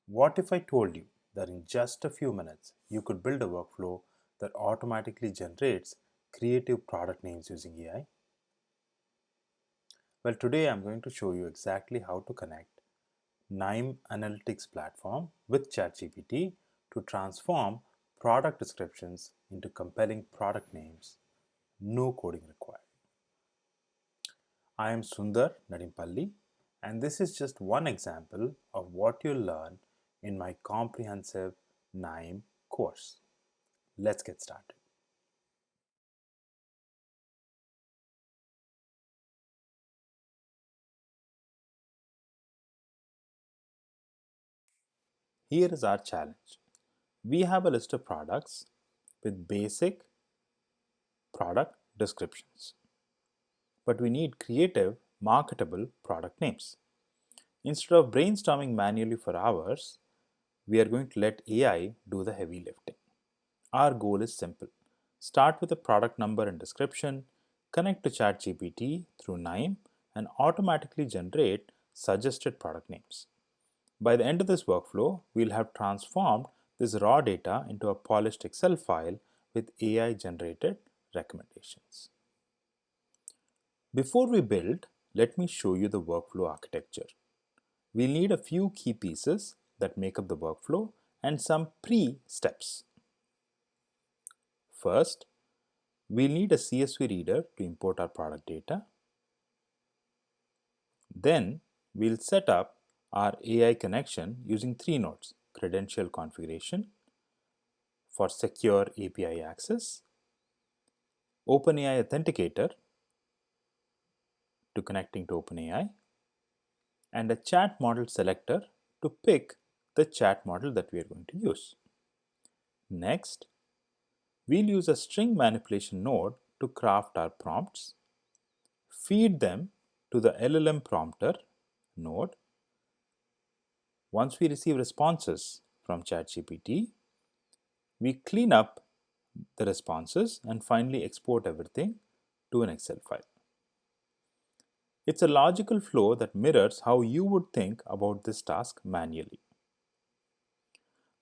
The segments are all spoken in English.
What if I told you that in just a few minutes you could build a workflow that automatically generates creative product names using AI? Well, today I'm going to show you exactly how to connect KNIME Analytics Platform with ChatGPT to transform product descriptions into compelling product names. No coding required. I am Sundar Nadimpalli, and this is just one example of what you'll learn in my comprehensive KNIME course. Let's get started. Here is our challenge. We have a list of products with basic product descriptions, but we need creative, marketable product names. Instead of brainstorming manually for hours, we are going to let AI do the heavy lifting. Our goal is simple. Start with a product number and description, connect to ChatGPT through KNIME, and automatically generate suggested product names. By the end of this workflow, we'll have transformed this raw data into a polished Excel file with AI-generated recommendations. Before we build, let me show you the workflow architecture. We'll need a few key pieces that make up the workflow and some pre-steps. First, we'll need a CSV reader to import our product data. Then, we'll set up our AI connection using three nodes: credential configuration for secure API access, OpenAI Authenticator to connecting to OpenAI, and a chat model selector to pick the chat model that we are going to use. Next, we'll use a string manipulation node to craft our prompts, feed them to the LLM prompter node. Once we receive responses from ChatGPT, we clean up the responses and finally export everything to an Excel file. It's a logical flow that mirrors how you would think about this task manually.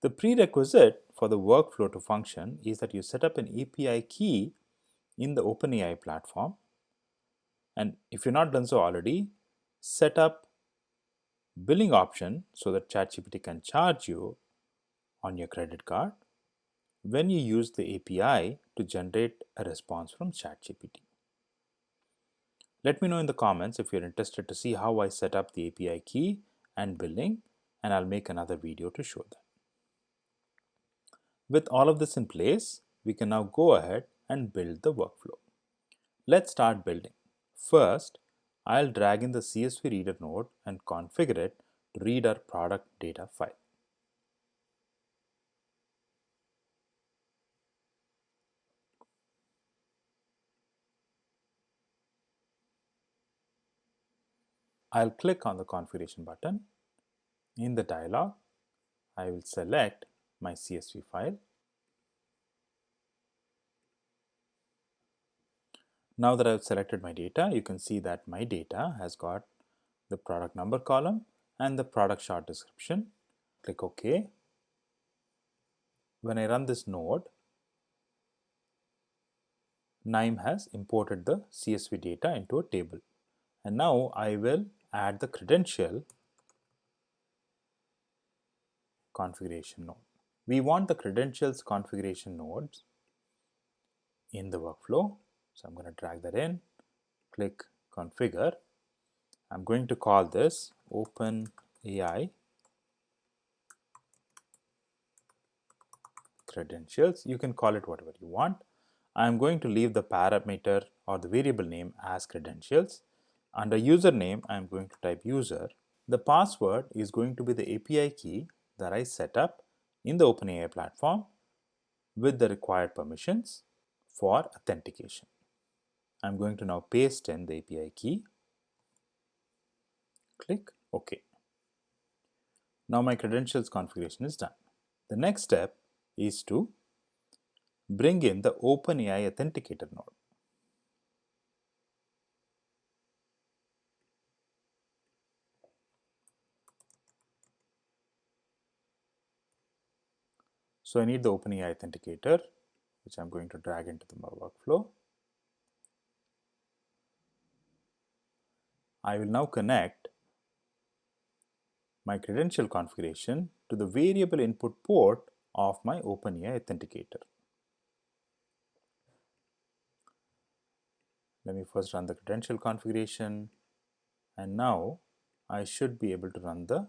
The prerequisite for the workflow to function is that you set up an API key in the OpenAI platform, and if you've not done so already, set up billing option so that ChatGPT can charge you on your credit card when you use the API to generate a response from ChatGPT. Let me know in the comments if you're interested to see how I set up the API key and billing, and I'll make another video to show that. With all of this in place, we can now go ahead and build the workflow. Let's start building. First, I'll drag in the CSV reader node and configure it to read our product data file. I'll click on the configuration button. In the dialog, I will select my CSV file. Now that I've selected my data, you can see that my data has got the product number column and the product short description. Click OK. When I run this node, KNIME has imported the CSV data into a table. And now I will add the credential configuration node. We want the credentials configuration nodes in the workflow. So I'm going to drag that in, click configure. I'm going to call this OpenAI credentials. You can call it whatever you want. I'm going to leave the parameter or the variable name as credentials. Under username, I'm going to type user. The password is going to be the API key that I set up in the OpenAI platform with the required permissions for authentication. I'm going to now paste in the API key. Click OK. Now my credentials configuration is done. The next step is to bring in the OpenAI Authenticator node. So I need the OpenAI authenticator, which I'm going to drag into the workflow. I will now connect my credential configuration to the variable input port of my OpenAI authenticator. Let me first run the credential configuration, and now I should be able to run the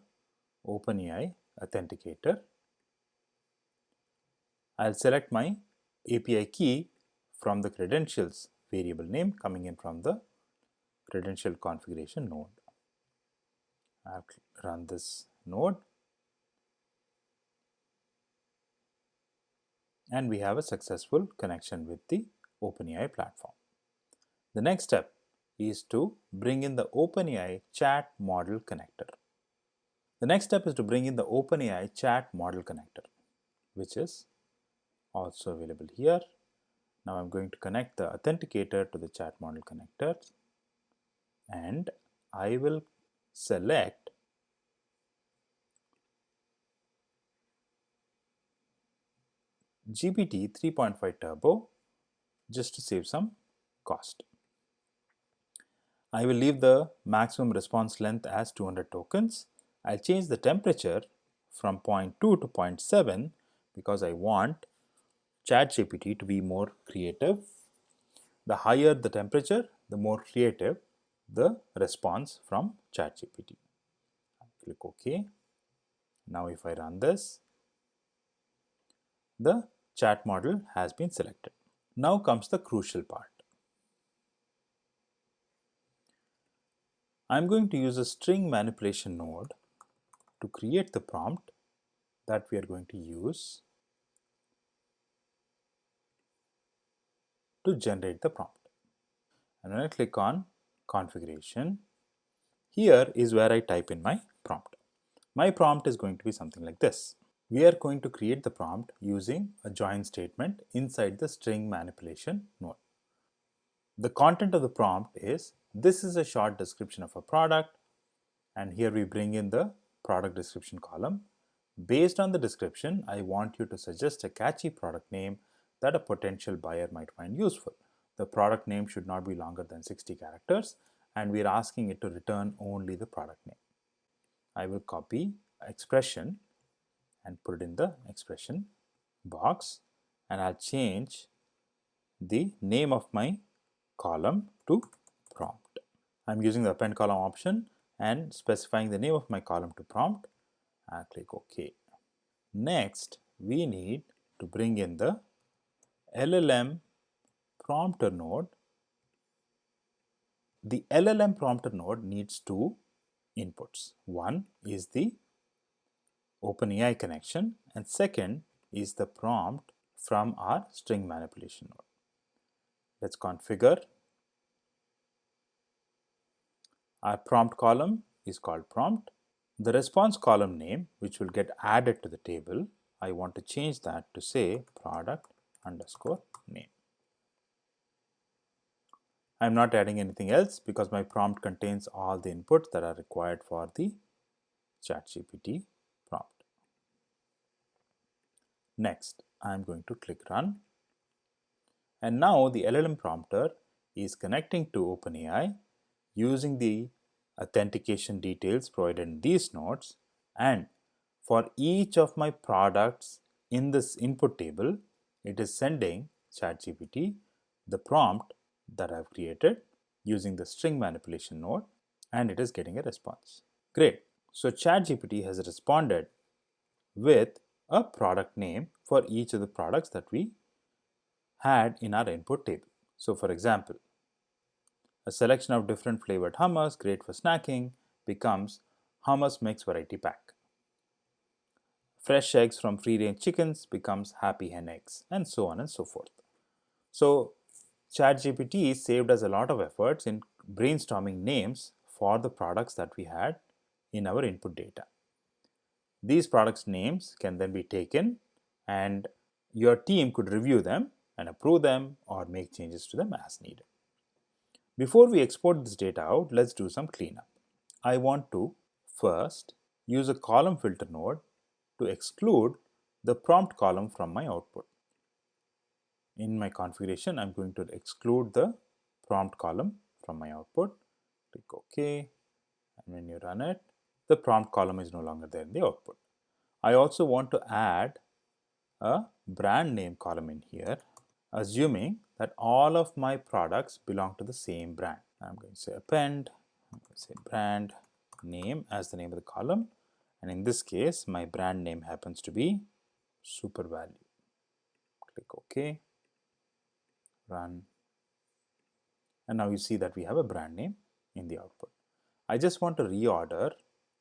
OpenAI authenticator. I'll select my API key from the credentials variable name coming in from the credential configuration node. I'll run this node, and we have a successful connection with the OpenAI platform. The next step is to bring in the OpenAI chat model connector. The next step is to bring in the OpenAI chat model connector, which is also available here. Now I'm going to connect the authenticator to the chat model connector, and I will select GPT 3.5 Turbo just to save some cost. I will leave the maximum response length as 200 tokens. I'll change the temperature from 0.2 to 0.7 because I want ChatGPT to be more creative. The higher the temperature, the more creative the response from ChatGPT. Click OK. Now if I run this, the chat model has been selected. Now comes the crucial part. I'm going to use a string manipulation node to create the prompt that we are going to use to generate the prompt. And when I click on configuration, here is where I type in my prompt. My prompt is going to be something like this. We are going to create the prompt using a join statement inside the string manipulation node. The content of the prompt is, this is a short description of a product, and here we bring in the product description column. Based on the description, I want you to suggest a catchy product name that a potential buyer might find useful. The product name should not be longer than 60 characters, and we are asking it to return only the product name. I will copy expression and put it in the expression box, and I'll change the name of my column to prompt. I'm using the append column option and specifying the name of my column to prompt. I'll click OK. Next, we need to bring in the LLM prompter node. The LLM prompter node needs two inputs. One is the OpenAI connection, and second is the prompt from our string manipulation node. Let's configure. Our prompt column is called prompt. The response column name, which will get added to the table, I want to change that to say product underscore name. I'm not adding anything else because my prompt contains all the inputs that are required for the ChatGPT prompt. Next, I'm going to click run. And now the LLM prompter is connecting to OpenAI using the authentication details provided in these nodes, and for each of my products in this input table, it is sending ChatGPT the prompt that I've created using the string manipulation node, and it is getting a response. Great. So ChatGPT has responded with a product name for each of the products that we had in our input table. So for example, a selection of different flavored hummus great for snacking becomes hummus mix variety pack. Fresh eggs from free-range chickens becomes happy hen eggs, and so on and so forth. So ChatGPT saved us a lot of efforts in brainstorming names for the products that we had in our input data. These products' names can then be taken, and your team could review them and approve them or make changes to them as needed. Before we export this data out, let's do some cleanup. I want to first use a column filter node to exclude the prompt column from my output. In my configuration, I'm going to exclude the prompt column from my output. Click OK, and when you run it, the prompt column is no longer there in the output. I also want to add a brand name column in here, assuming that all of my products belong to the same brand. I'm going to say append, I'm going to say brand name as the name of the column, and in this case my brand name happens to be super value. Click OK, run, and now you see that we have a brand name in the output. I just want to reorder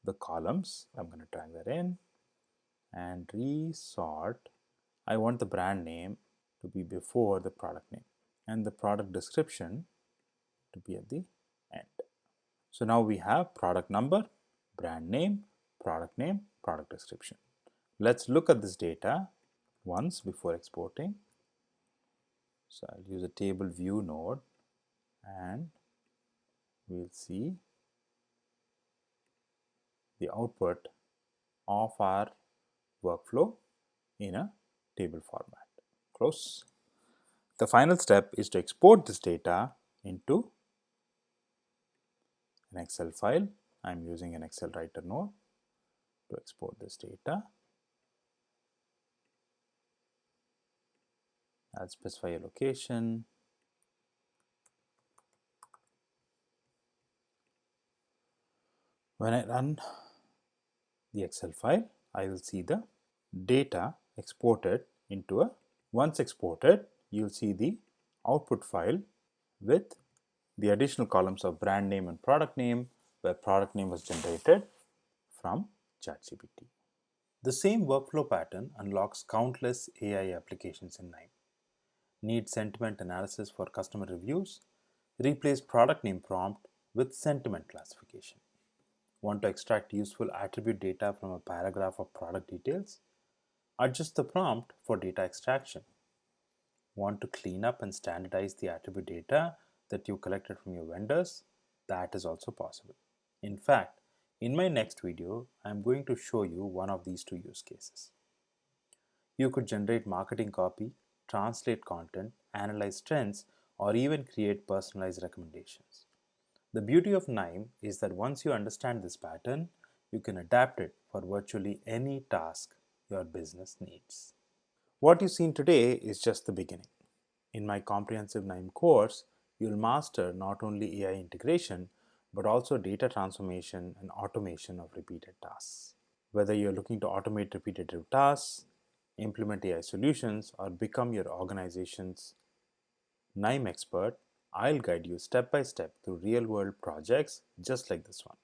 the columns. I'm going to drag that in and resort. I want the brand name to be before the product name and the product description to be at the end. So now we have product number, brand name, product description. Let's look at this data once before exporting. So I'll use a table view node and we'll see the output of our workflow in a table format. Close. The final step is to export this data into an Excel file. I'm using an Excel writer node to export this data. I'll specify a location. When I run the Excel file, I will see the data exported into a. Once exported, you'll see the output file with the additional columns of brand name and product name, where product name was generated from ChatGPT. The same workflow pattern unlocks countless AI applications in KNIME. Need sentiment analysis for customer reviews? Replace product name prompt with sentiment classification. Want to extract useful attribute data from a paragraph of product details? Adjust the prompt for data extraction. Want to clean up and standardize the attribute data that you collected from your vendors? That is also possible. In fact, in my next video, I am going to show you one of these two use cases. You could generate marketing copy, translate content, analyze trends, or even create personalized recommendations. The beauty of KNIME is that once you understand this pattern, you can adapt it for virtually any task your business needs. What you've seen today is just the beginning. In my comprehensive KNIME course, you'll master not only AI integration, but also data transformation and automation of repeated tasks. Whether you're looking to automate repetitive tasks, implement AI solutions, or become your organization's KNIME expert, I'll guide you step by step through real-world projects just like this one.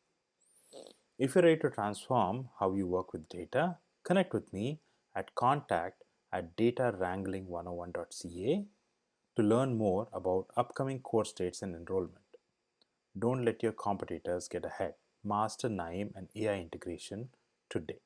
If you're ready to transform how you work with data, connect with me at contact@datawrangling101.ca to learn more about upcoming course dates and enrollment. Don't let your competitors get ahead. Master KNIME and AI integration today.